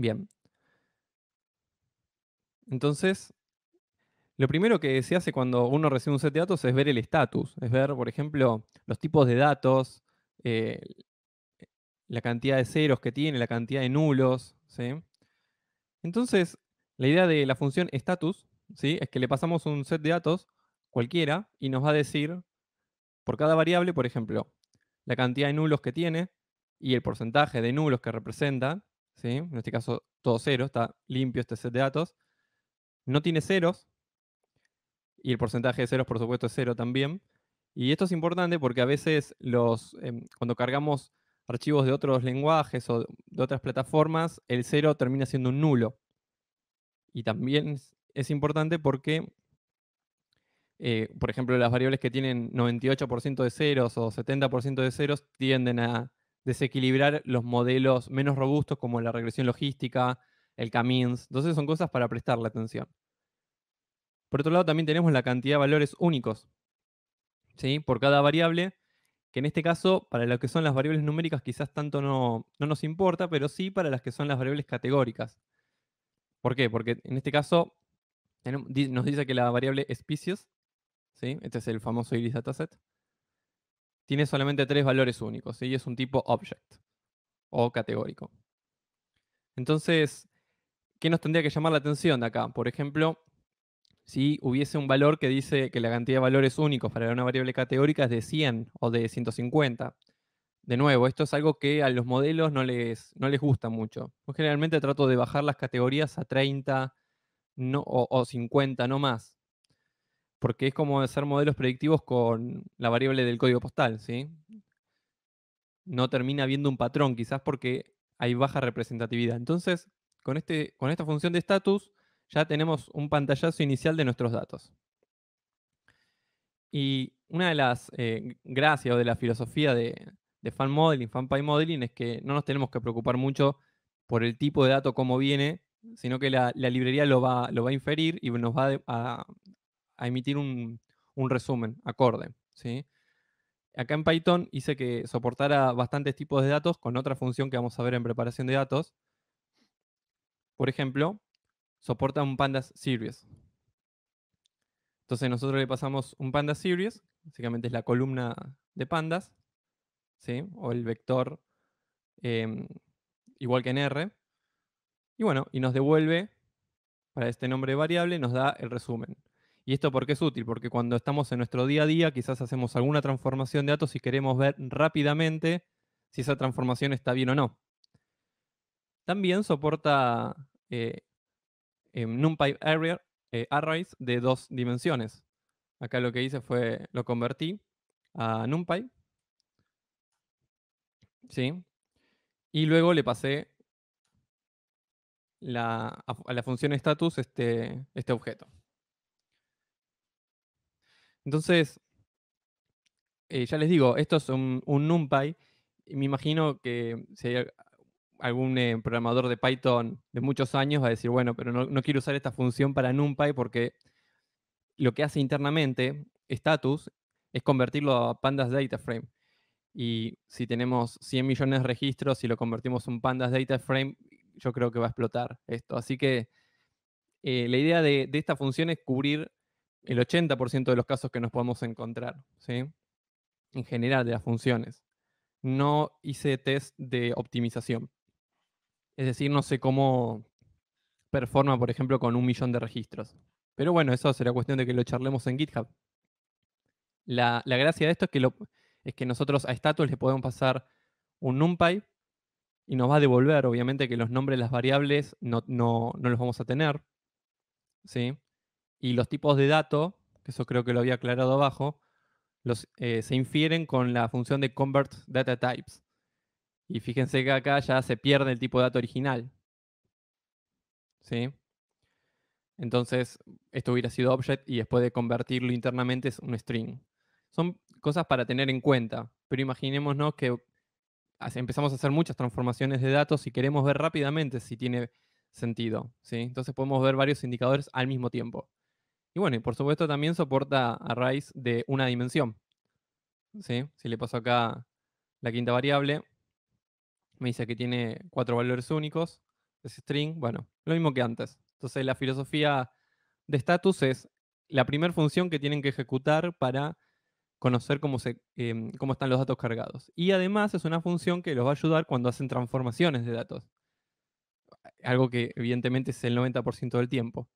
Bien. Entonces, lo primero que se hace cuando uno recibe un set de datos es ver el estatus, es ver, por ejemplo, los tipos de datos, eh, la cantidad de ceros que tiene, la cantidad de nulos, ¿sí? Entonces, la idea de la función status, ¿sí? Es que le pasamos un set de datos cualquiera y nos va a decir por cada variable, por ejemplo, la cantidad de nulos que tiene y el porcentaje de nulos que representa, ¿sí? En este caso todo cero, está limpio este set de datos. No tiene ceros y el porcentaje de ceros por supuesto es cero también. Y esto es importante porque a veces cuando cargamos archivos de otros lenguajes o de otras plataformas, el cero termina siendo un nulo. Y también es importante porque, por ejemplo, las variables que tienen 98% de ceros o 70% de ceros tienden a desequilibrar los modelos menos robustos como la regresión logística, el K-means. Entonces son cosas para prestarle atención. Por otro lado, también tenemos la cantidad de valores únicos, ¿sí? Por cada variable, que en este caso, para lo que son las variables numéricas quizás tanto no nos importa, pero sí para las que son las variables categóricas. ¿Por qué? Porque en este caso nos dice que la variable species, ¿sí? Este es el famoso Iris dataset, tiene solamente 3 valores únicos, ¿sí? Y es un tipo object o categórico. Entonces, ¿qué nos tendría que llamar la atención de acá? Por ejemplo, si hubiese un valor que dice que la cantidad de valores únicos para una variable categórica es de 100 o de 150. De nuevo, esto es algo que a los modelos no les gusta mucho. Yo generalmente trato de bajar las categorías a 30 o 50, no más. Porque es como hacer modelos predictivos con la variable del código postal, ¿sí? No termina viendo un patrón, quizás porque hay baja representatividad. Entonces, con esta función de status, ya tenemos un pantallazo inicial de nuestros datos. Y una de las gracias o de la filosofía de fan modeling, fanpy modeling, es que no nos tenemos que preocupar mucho por el tipo de dato cómo viene, sino que la librería lo va a inferir y nos va a emitir un resumen acorde, ¿sí? Acá en Python hice que soportara bastantes tipos de datos con otra función que vamos a ver en preparación de datos. Por ejemplo, soporta un pandas series. Entonces nosotros le pasamos un pandas series, básicamente es la columna de pandas, ¿sí? O el vector em, igual que en R. Y bueno, y nos devuelve, para este nombre variable, nos da el resumen. ¿Y esto por qué es útil? Porque cuando estamos en nuestro día a día, quizás hacemos alguna transformación de datos y queremos ver rápidamente si esa transformación está bien o no. También soporta NumPy arrays de 2 dimensiones. Acá lo que hice fue, lo convertí a NumPy, ¿sí? Y luego le pasé a la función status este objeto. Entonces, ya les digo, esto es un NumPy. Y me imagino que si hay algún programador de Python de muchos años va a decir, bueno, pero no quiero usar esta función para NumPy porque lo que hace internamente status es convertirlo a pandas data frame. Y si tenemos 100 millones de registros y lo convertimos en pandas data frame, yo creo que va a explotar esto. Así que la idea de esta función es cubrir el 80% de los casos que nos podemos encontrar, ¿sí? En general de las funciones. No hice test de optimización. Es decir, no sé cómo performa, por ejemplo, con 1 millón de registros. Pero bueno, eso será cuestión de que lo charlemos en GitHub. La gracia de esto es que nosotros a status le podemos pasar un NumPy y nos va a devolver, obviamente, que los nombres de las variables no los vamos a tener, ¿sí? Y los tipos de datos, que eso creo que lo había aclarado abajo, se infieren con la función de convert data types. Y fíjense que acá ya se pierde el tipo de dato original, ¿sí? Entonces, esto hubiera sido object y después de convertirlo internamente es un string. Son cosas para tener en cuenta, pero imaginémonos que empezamos a hacer muchas transformaciones de datos y queremos ver rápidamente si tiene sentido, ¿sí? Entonces podemos ver varios indicadores al mismo tiempo. Y bueno, y por supuesto también soporta arrays de una dimensión, ¿sí? Si le paso acá la quinta variable, me dice que tiene 4 valores únicos, es string, bueno, lo mismo que antes. Entonces la filosofía de status es la primera función que tienen que ejecutar para conocer cómo están los datos cargados. Y además es una función que los va a ayudar cuando hacen transformaciones de datos, algo que evidentemente es el 90% del tiempo.